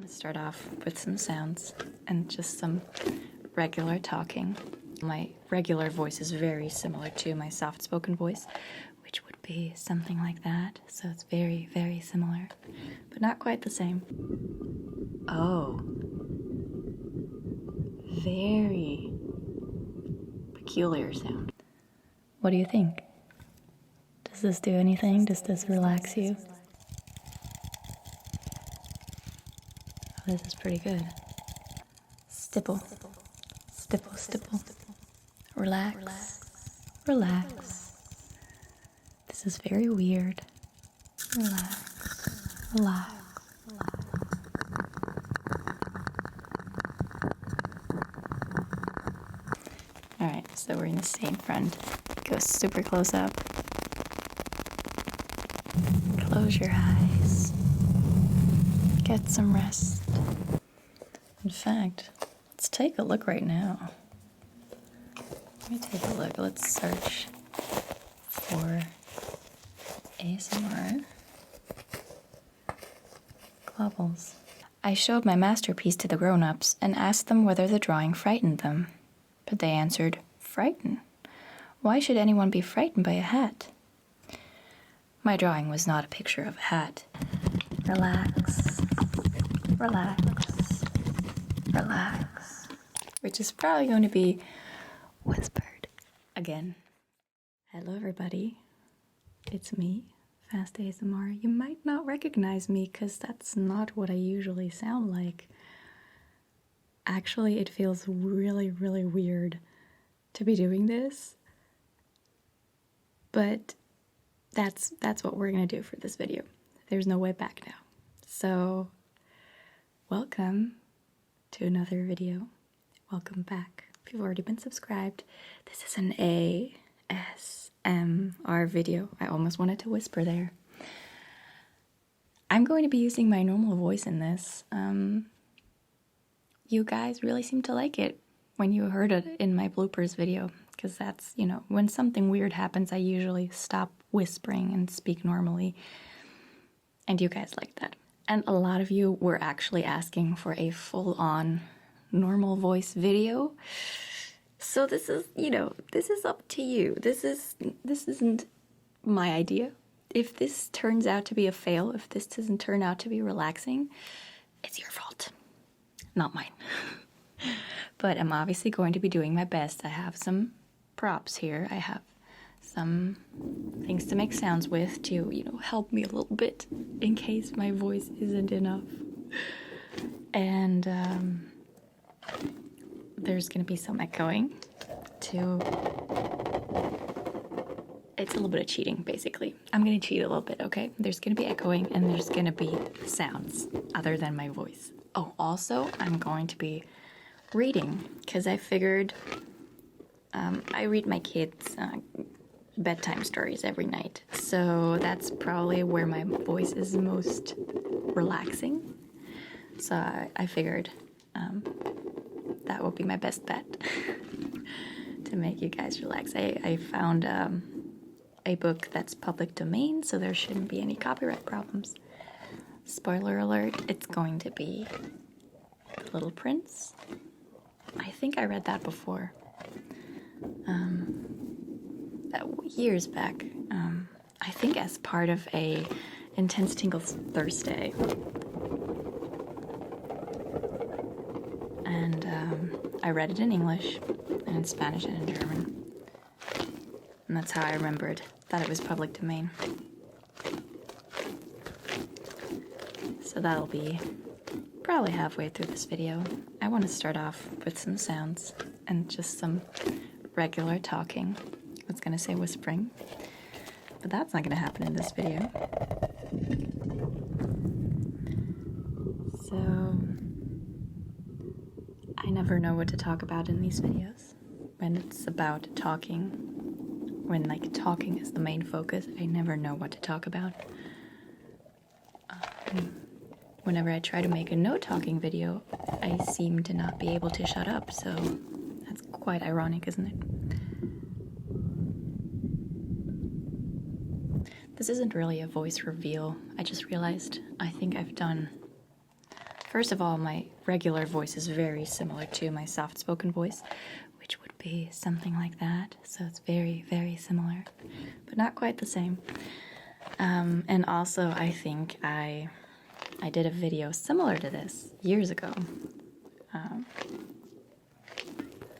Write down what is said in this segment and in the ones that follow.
Start off with some sounds and just some regular talking. My regular voice is very similar to my soft-spoken voice, which would be something like that. So it's very, very similar, but not quite the same. Oh, very peculiar sound. What do you think? Does this do anything? Does this relax you? Oh, this is pretty good. Stipple, stipple, stipple. Relax, relax. This is very weird. Relax, relax. Alright, so we're gonna stay in front. Go super close up. Close your eyes. Get some rest. In fact, let's take a look right now. Let me take a look. Let's search for ASMR globbles. I showed my masterpiece to the grown-ups and asked them whether the drawing frightened them. But they answered, "Frighten? Why should anyone be frightened by a hat?" My drawing was not a picture of a hat. Relax, relax, relax. Which is probably going to be whispered again. Hello everybody, it's me, Fast ASMR. You might not recognize me because that's not what I usually sound like. Actually, it feels really, really weird to be doing this, but that's what we're gonna do for this video. There's no way back now. So, welcome to another video. Welcome back. If you've already been subscribed, this is an ASMR video. I almost wanted to whisper there. I'm going to be using my normal voice in this. You guys really seem to like it when you heard it in my bloopers video, because that's, you know, when something weird happens, I usually stop whispering and speak normally, and you guys like that. And a lot of you were actually asking for a full-on normal voice video, so this is, you know, this is up to you. This isn't my idea. If this turns out to be a fail, if this doesn't turn out to be relaxing, it's your fault, not mine. But I'm obviously going to be doing my best. I have some props here. I have some things to make sounds with to, you know, help me a little bit in case my voice isn't enough. And there's gonna be some echoing to... It's a little bit of cheating, basically. I'm gonna cheat a little bit, okay? There's gonna be echoing and there's gonna be sounds other than my voice. Oh, also, I'm going to be reading, because I figured I read my kids bedtime stories every night, so that's probably where my voice is most relaxing. So I figured that would be my best bet to make you guys relax. I found a book that's public domain, so there shouldn't be any copyright problems. Spoiler alert, it's going to be The Little Prince. I think I read that before. Years back. I think as part of a Intense Tingles Thursday. And I read it in English, and in Spanish, and in German. And that's how I remembered that it was public domain. So that'll be probably halfway through this video. I want to start off with some sounds and just some regular talking. I was gonna say whispering, but that's not gonna happen in this video. So I never know what to talk about in these videos. When it's about talking, when like talking is the main focus, I never know what to talk about. Whenever I try to make a no-talking video, I seem to not be able to shut up, so that's quite ironic, isn't it? This isn't really a voice reveal. I just realized I think I've done First of all, my regular voice is very similar to my soft-spoken voice, which would be something like that. So it's very, very similar, but not quite the same. And also, I think I did a video similar to this years ago.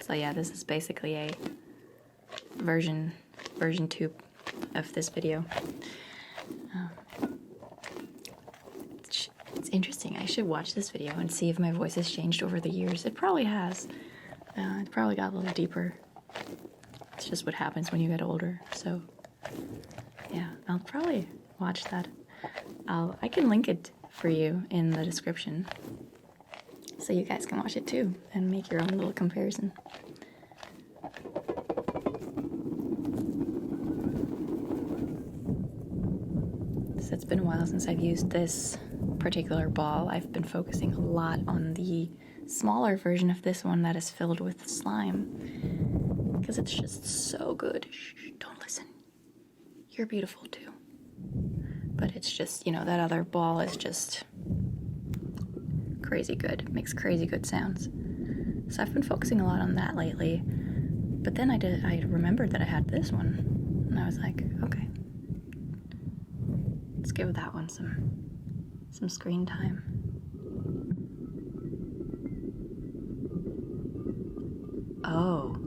So yeah, this is basically a version 2 of this video. It's interesting. I should watch this video and see if my voice has changed over the years. It probably has. It probably got a little deeper. It's just what happens when you get older. So yeah, I'll probably watch that. I can link it for you in the description, so you guys can watch it too and make your own little comparison. So it's been a while since I've used this particular ball. I've been focusing a lot on the smaller version of this one that is filled with slime, because it's just so good. Shh, don't listen. You're beautiful too. But it's just, you know, that other ball is just crazy good. It makes crazy good sounds. So I've been focusing a lot on that lately. But then I remembered that I had this one, and I was like, okay, let's give that one some screen time. Oh,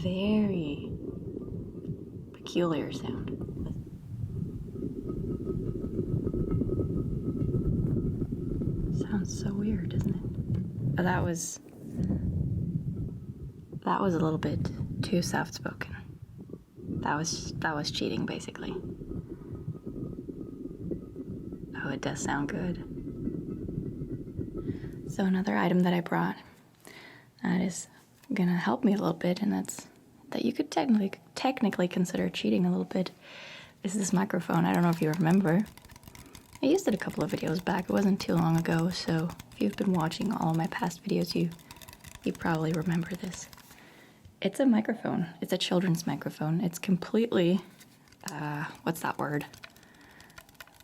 very peculiar sound. Sounds so weird, doesn't it? Oh, that was a little bit too soft-spoken. That was cheating, basically. Oh, it does sound good. So another item that I brought that is gonna help me a little bit, and that you could technically consider cheating a little bit, is this microphone. I don't know if you remember. I used it a couple of videos back. It wasn't too long ago, so if you've been watching all of my past videos, you probably remember this. It's a microphone. It's a children's microphone. It's completely, what's that word?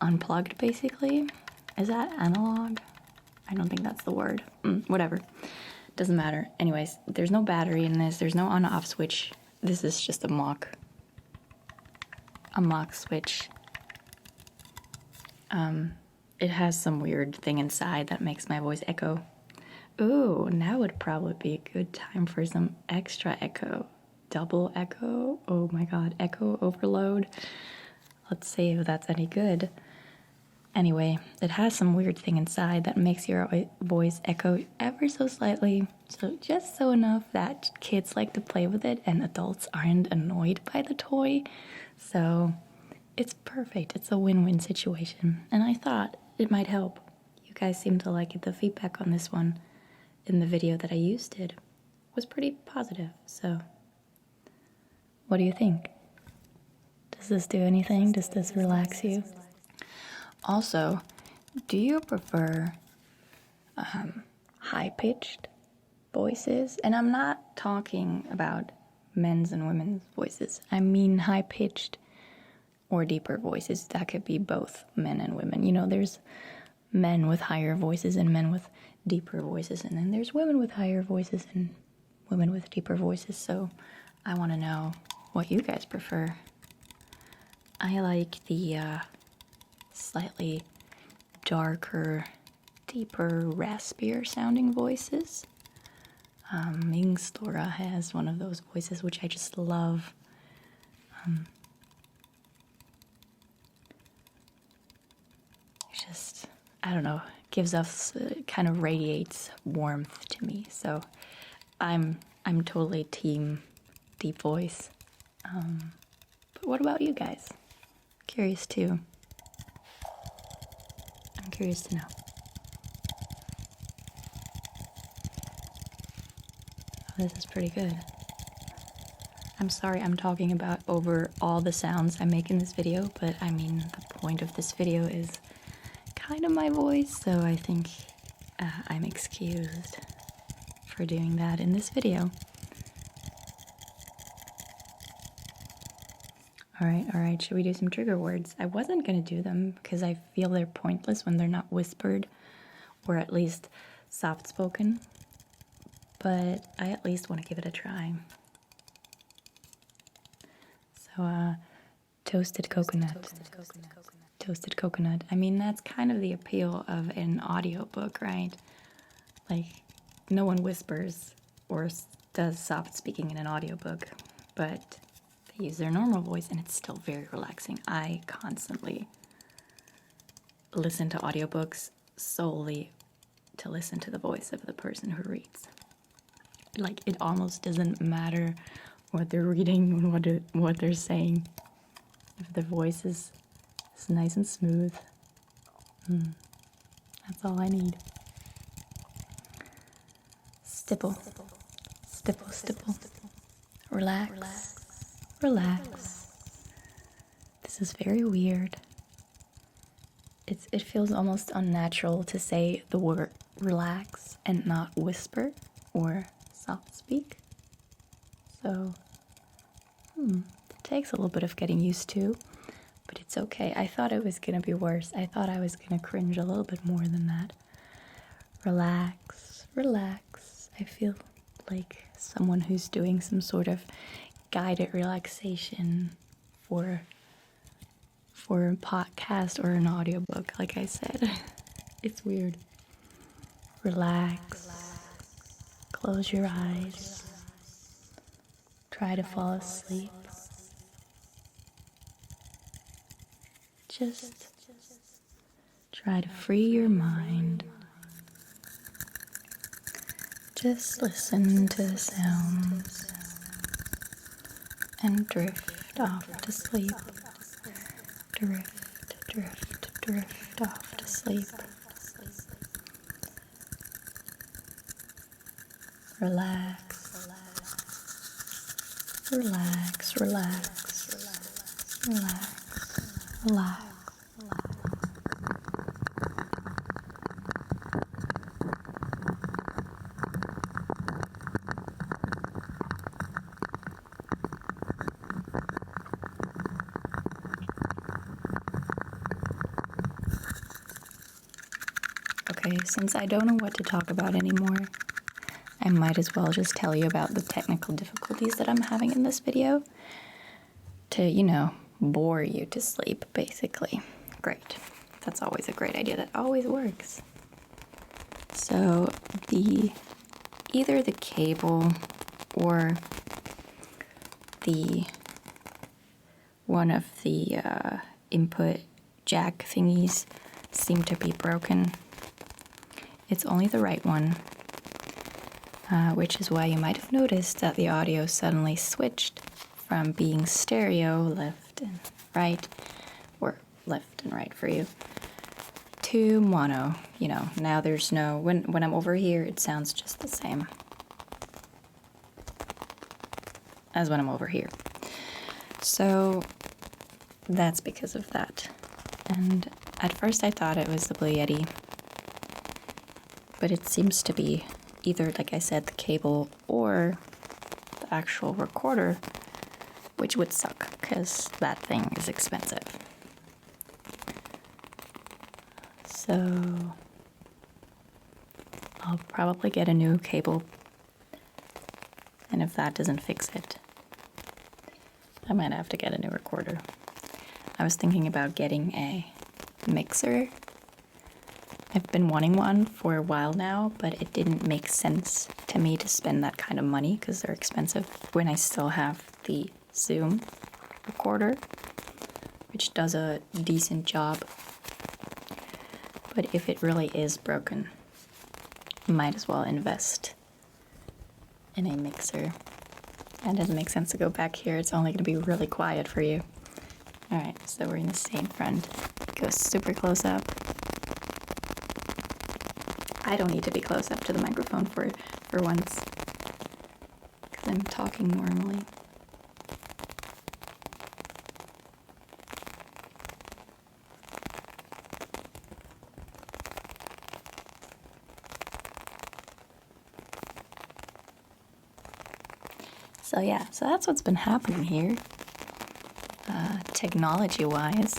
Unplugged, basically. Is that analog? I don't think that's the word. Whatever. Doesn't matter. Anyways, there's no battery in this. There's no on-off switch. This is just a mock switch. It has some weird thing inside that makes my voice echo. Ooh, now would probably be a good time for some extra echo. Double echo. Oh my god, echo overload. Let's see if that's any good. Anyway, it has some weird thing inside that makes your voice echo ever so slightly. So just so enough that kids like to play with it and adults aren't annoyed by the toy. So it's perfect. It's a win-win situation. And I thought it might help. You guys seem to like it. The feedback on this one in the video that I used it was pretty positive. So what do you think? Does this do anything? Does this relax you? Also, do you prefer high-pitched voices? And I'm not talking about men's and women's voices. I mean high-pitched or deeper voices. That could be both men and women. You know, there's men with higher voices and men with deeper voices, and then there's women with higher voices and women with deeper voices. So I want to know what you guys prefer. I like the slightly darker, deeper, raspier sounding voices. Mingstora has one of those voices which I just love. Just, I don't know, gives us, kind of radiates warmth to me. So I'm totally team deep voice. But what about you guys? Curious too. I'm curious to know. Oh, this is pretty good. I'm sorry I'm talking about over all the sounds I make in this video, but I mean, the point of this video is kind of my voice, so I think I'm excused for doing that in this video. All right, should we do some trigger words? I wasn't gonna do them because I feel they're pointless when they're not whispered, or at least soft-spoken, but I at least want to give it a try. So, toasted coconut. Toasted coconut. I mean, that's kind of the appeal of an audiobook, right? Like, no one whispers or does soft speaking in an audiobook, but they use their normal voice and it's still very relaxing. I constantly listen to audiobooks solely to listen to the voice of the person who reads. Like, it almost doesn't matter what they're reading and what they're saying. If the voice is nice and smooth, that's all I need. Stipple, stipple, stipple. Relax, relax. This is very weird. It feels almost unnatural to say the word relax and not whisper or soft speak. So, it takes a little bit of getting used to, but it's okay. I thought it was gonna be worse. I thought I was gonna cringe a little bit more than that. Relax, relax. I feel like someone who's doing some sort of guided relaxation for a podcast or an audiobook, like I said. It's weird. Relax. Close your eyes. Try to fall asleep. Just try to free your mind. Just listen to the sounds and drift off to sleep. Drift, drift, drift off to sleep. Relax, relax, relax, relax, relax. Okay, since I don't know what to talk about anymore, I might as well just tell you about the technical difficulties that I'm having in this video to, bore you to sleep, basically. Great. That's always a great idea. That always works. So, either the cable or one of the input jack thingies seem to be broken. It's only the right one, which is why you might have noticed that the audio suddenly switched from being stereo, left and right, or left and right for you, to mono. Now there's no, when I'm over here, it sounds just the same as when I'm over here. So that's because of that. And at first I thought it was the Blue Yeti, but it seems to be either, like I said, the cable or the actual recorder, which would suck because that thing is expensive. So I'll probably get a new cable, and if that doesn't fix it, I might have to get a new recorder. I was thinking about getting a mixer. I've been wanting one for a while now, but it didn't make sense to me to spend that kind of money because they're expensive when I still have the Zoom recorder, which does a decent job. But if it really is broken, might as well invest in a mixer. And it doesn't make sense to go back here. It's only going to be really quiet for you. Alright, so we're in the same front. Go super close up. I don't need to be close up to the microphone for once, because I'm talking normally. So yeah, so that's what's been happening here. technology-wise.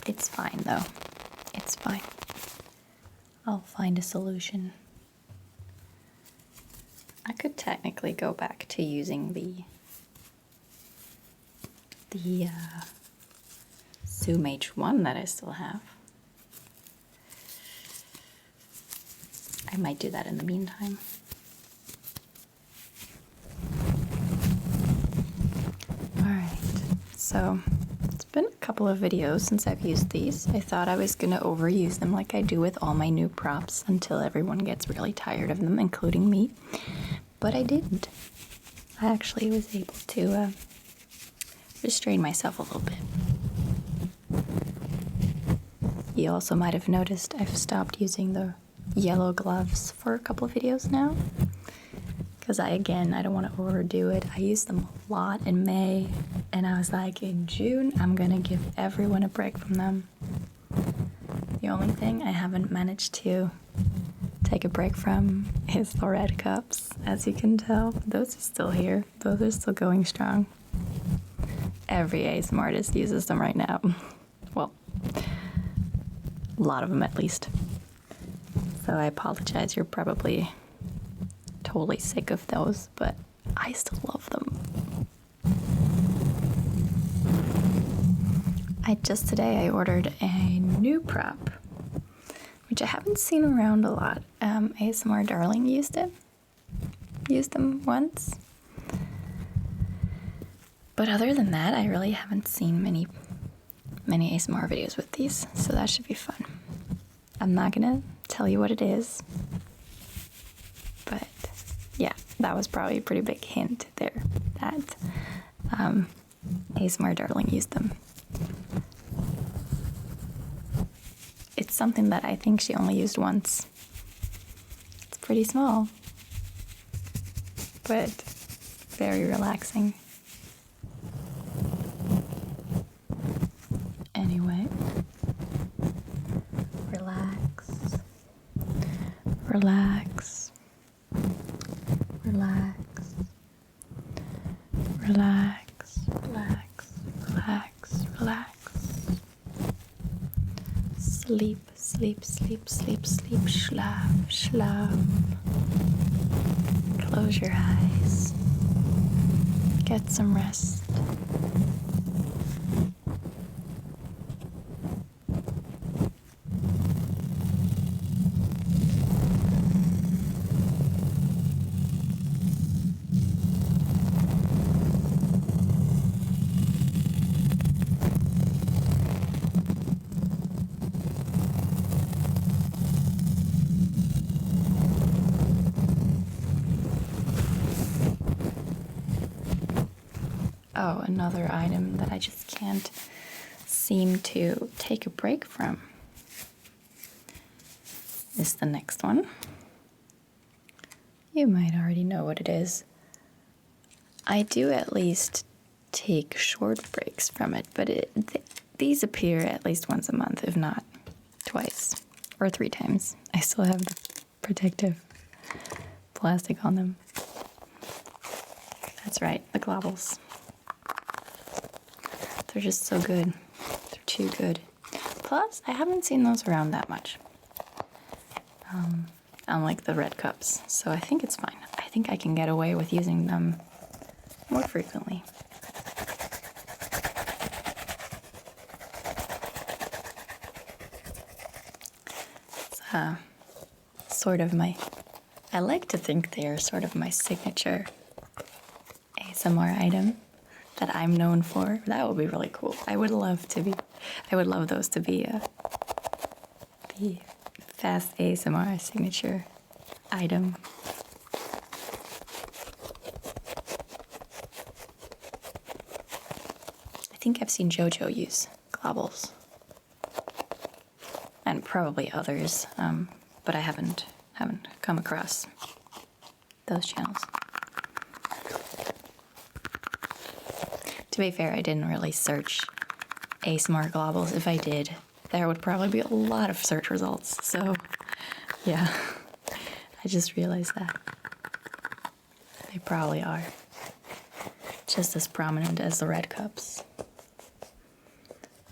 It's fine though. It's fine. I'll find a solution. I could technically go back to using the Zoom H1 that I still have. I might do that in the meantime. Alright, so it's been a couple of videos since I've used these. I thought I was gonna overuse them like I do with all my new props until everyone gets really tired of them, including me. But I didn't. I actually was able to restrain myself a little bit. You also might have noticed I've stopped using the yellow gloves for a couple of videos now. Because I don't want to overdo it. I used them a lot in May, and I was like, in June, I'm gonna give everyone a break from them. The only thing I haven't managed to take a break from is the red cups. As you can tell, those are still here. Those are still going strong. Every ASMR artist uses them right now. Well, a lot of them at least. So I apologize, you're probably totally sick of those, but I still love them. Today I ordered a new prop, which I haven't seen around a lot. ASMR Darling used them once. But other than that, I really haven't seen many ASMR videos with these, so that should be fun. I'm not gonna tell you what it is, but yeah, that was probably a pretty big hint there that ASMR Darling used them. It's something that I think she only used once. It's pretty small, but very relaxing. Anyway, relax, relax, relax, relax, relax, relax, relax. Sleep, sleep, sleep, sleep, sleep, schlaf, schlaf. Close your eyes. Get some rest. Oh, another item that I just can't seem to take a break from is the next one. You might already know what it is. I do at least take short breaks from it, but these appear at least once a month, if not twice or 3 times. I still have the protective plastic on them. That's right, the globbles. They're just so good. They're too good. Plus, I haven't seen those around that much. Unlike the red cups, so I think it's fine. I think I can get away with using them more frequently. It's sort of I like to think they are sort of my signature ASMR item that I'm known for. That would be really cool. I would love those to be the fast ASMR signature item. I think I've seen JoJo use globbles. And probably others, but I haven't come across those channels. To be fair, I didn't really search ASMR globbles. If I did, there would probably be a lot of search results. So, yeah, I just realized that. They probably are. Just as prominent as the red cups.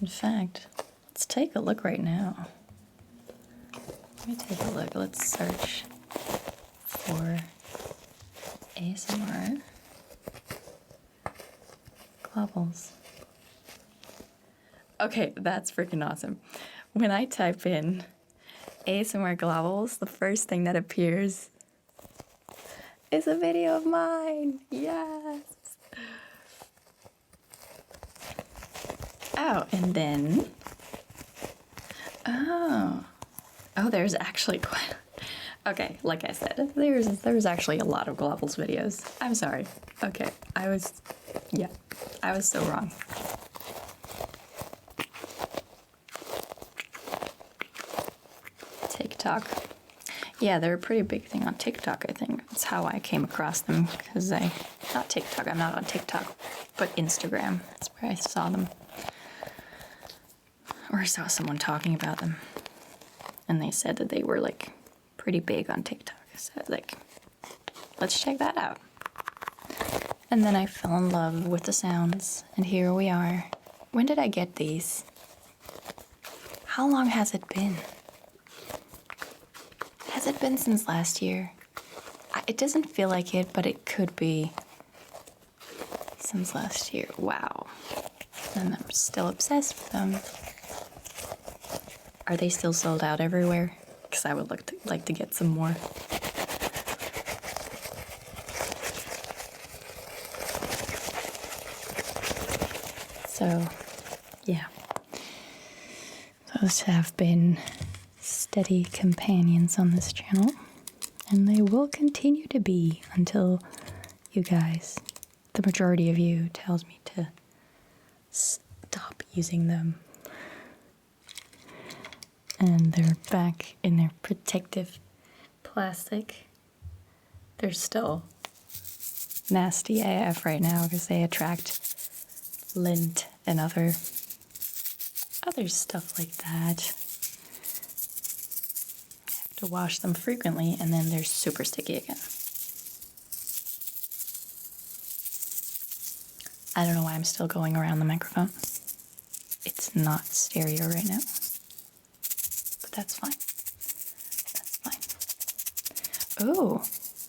In fact, let's take a look right now. Let me take a look. Let's search for ASMR globbles. Okay, that's freaking awesome. When I type in ASMR globbles, the first thing that appears is a video of mine. Yes. Oh, and then, oh, there's actually quite, okay, like I said, there's actually a lot of globbles videos. I'm sorry. Okay, I was so wrong. TikTok. Yeah, they're a pretty big thing on TikTok, I think. That's how I came across them, because not TikTok, I'm not on TikTok, but Instagram. That's where I saw them. Or I saw someone talking about them. And they said that they were, like, pretty big on TikTok. So, like, let's check that out. And then I fell in love with the sounds, and here we are. When did I get these? How long has it been? Has it been since last year? It doesn't feel like it, but it could be since last year. Wow. And I'm still obsessed with them. Are they still sold out everywhere? Because I would like to get some more. So, yeah. Those have been steady companions on this channel, and they will continue to be until you guys, the majority of you, tells me to stop using them. And they're back in their protective plastic. They're still nasty AF right now because they attract lint and other stuff like that. I have to wash them frequently, and then they're super sticky again. I don't know why I'm still going around the microphone. It's not stereo right now. That's fine. That's fine. Oh,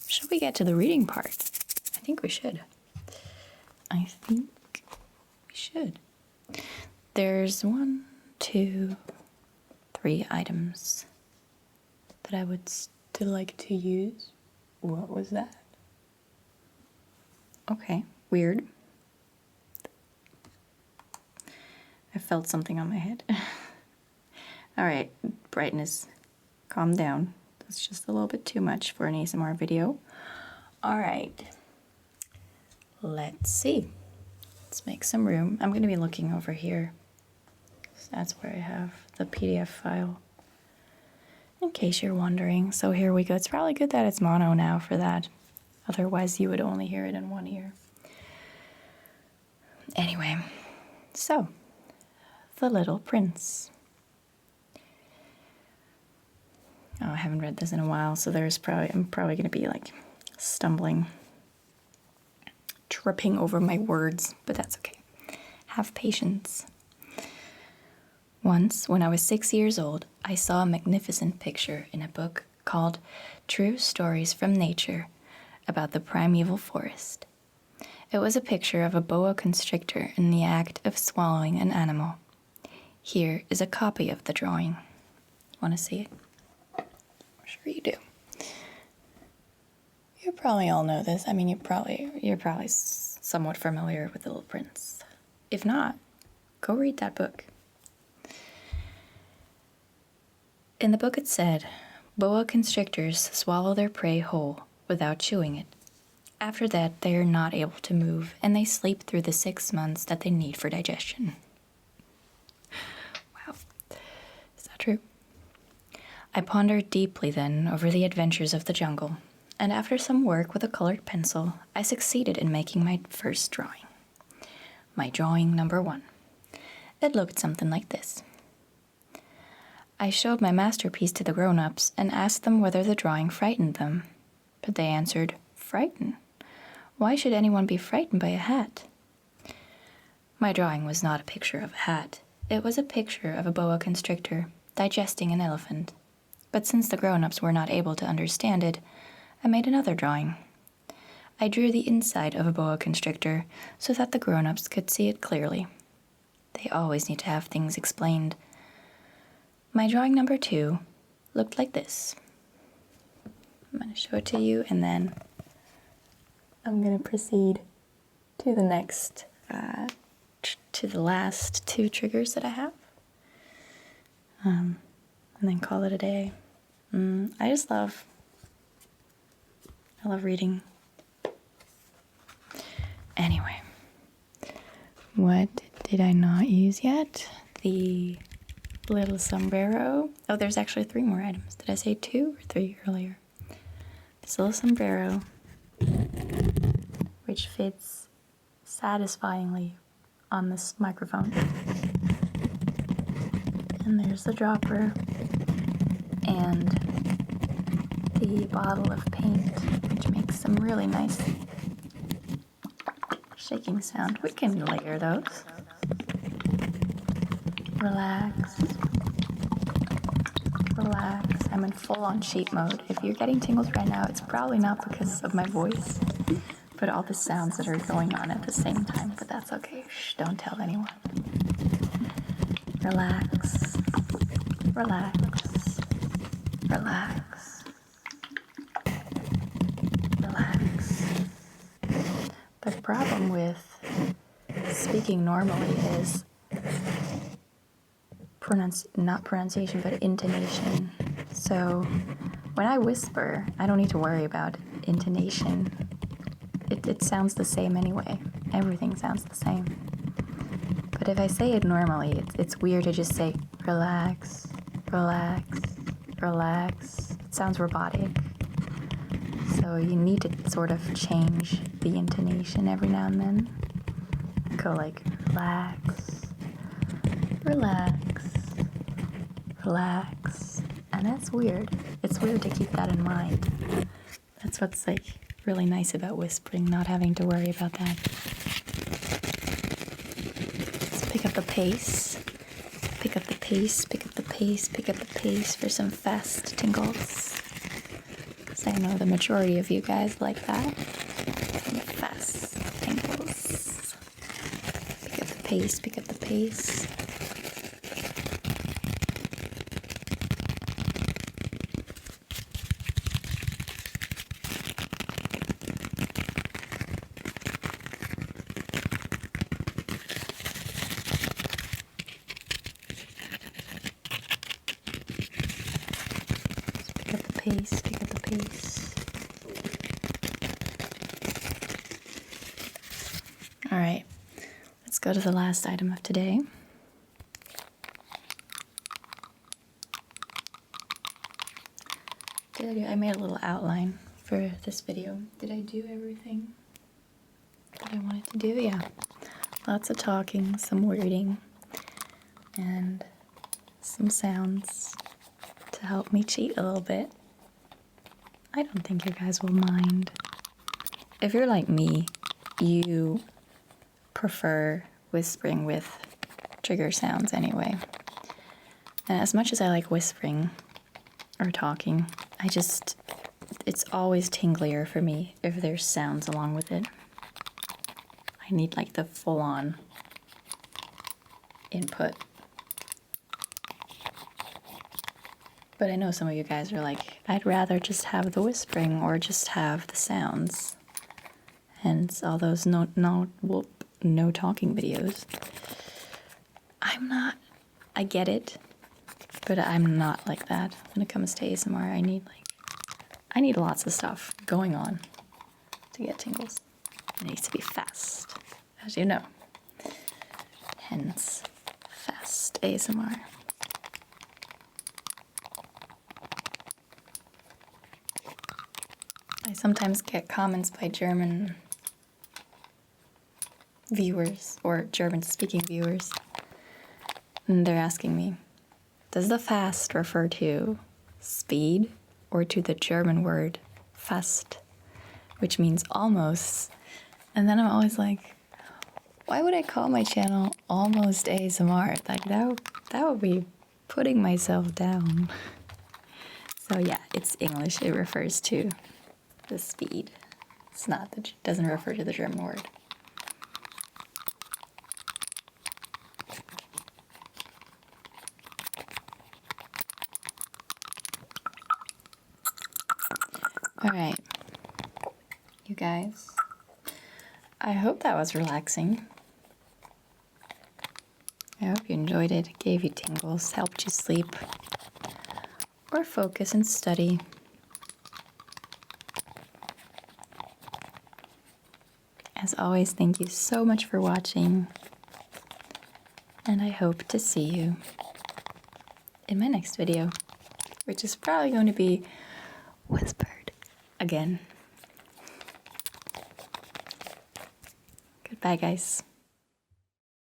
should we get to the reading part? I think we should. I think we should. There's 1, 2, 3 items that I would still like to use. What was that? Okay, weird. I felt something on my head. All right, brightness, calm down. That's just a little bit too much for an ASMR video. All right, let's see. Let's make some room. I'm gonna be looking over here. So that's where I have the PDF file, in case you're wondering. So here we go. It's probably good that it's mono now for that. Otherwise you would only hear it in one ear. Anyway, so, The Little Prince. Oh, I haven't read this in a while, so I'm probably going to be like stumbling, tripping over my words, but that's okay. Have patience. Once, when I was 6 years old, I saw a magnificent picture in a book called True Stories from Nature about the Primeval Forest. It was a picture of a boa constrictor in the act of swallowing an animal. Here is a copy of the drawing. Want to see it? Sure you do. You probably all know this. I mean, you're probably somewhat familiar with The Little Prince. If not, go read that book. In the book it said, boa constrictors swallow their prey whole without chewing it. After that, they are not able to move, and they sleep through the 6 months that they need for digestion. Wow. Is that true? I pondered deeply then over the adventures of the jungle, and after some work with a colored pencil, I succeeded in making my first drawing. My drawing number 1. It looked something like this. I showed my masterpiece to the grown-ups and asked them whether the drawing frightened them. But they answered, "Frighten? Why should anyone be frightened by a hat?" My drawing was not a picture of a hat. It was a picture of a boa constrictor digesting an elephant. But since the grown-ups were not able to understand it, I made another drawing. I drew the inside of a boa constrictor so that the grown-ups could see it clearly. They always need to have things explained. My drawing number 2 looked like this. I'm going to show it to you, and then I'm going to proceed to the next, to the last 2 triggers that I have, and then call it a day. I love reading. Anyway, what did I not use yet? The little sombrero. Oh, there's actually 3 more items. Did I say 2 or 3 earlier? This little sombrero, which fits satisfyingly on this microphone. And there's the dropper and the bottle of paint, which makes some really nice shaking sound. We can layer those. Relax. Relax. I'm in full-on sheep mode. If you're getting tingles right now, it's probably not because of my voice, but all the sounds that are going on at the same time. But that's okay. Shh, don't tell anyone. Relax. Relax. Relax. Relax. The problem with speaking normally is not pronunciation, but intonation. So when I whisper, I don't need to worry about intonation. It sounds the same anyway. Everything sounds the same. But if I say it normally, it's weird to just say relax, relax, relax. It sounds robotic. So you need to sort of change the intonation every now and then. Go like relax, relax, relax. And that's weird. It's weird to keep that in mind. That's what's like really nice about whispering, not having to worry about that. Let's pick up the pace. Pick up the pace, pick up the pace, pick up the pace for some fast tingles. Because I know the majority of you guys like that. Some fast tingles. Pick up the pace, pick up the pace. Pace, pick up the pace. All right, let's go to the last item of today. I made a little outline for this video. Did I do everything that I wanted to do? Yeah. Lots of talking, some wording, and some sounds to help me cheat a little bit. I don't think you guys will mind. If you're like me, you prefer whispering with trigger sounds anyway. And as much as I like whispering or talking, it's always tinglier for me if there's sounds along with it. I need like the full-on input. But I know some of you guys are like, I'd rather just have the whispering or just have the sounds. Hence all those no talking videos. I get it, but I'm not like that. When it comes to ASMR, I need lots of stuff going on to get tingles. It needs to be fast, as you know. Hence, fast ASMR. I sometimes get comments by German viewers or German-speaking viewers, and they're asking me, Does the fast refer to speed or to the German word fast, which means almost? And then I'm always like, why would I call my channel Almost ASMR? Like that would be putting myself down. So yeah, it's English. It refers to the speed. It's not doesn't refer to the German word. All right, you guys. I hope that was relaxing. I hope you enjoyed it, gave you tingles, helped you sleep, or focus and study. As always, thank you so much for watching, and I hope to see you in my next video, which is probably going to be whispered again. Goodbye, guys.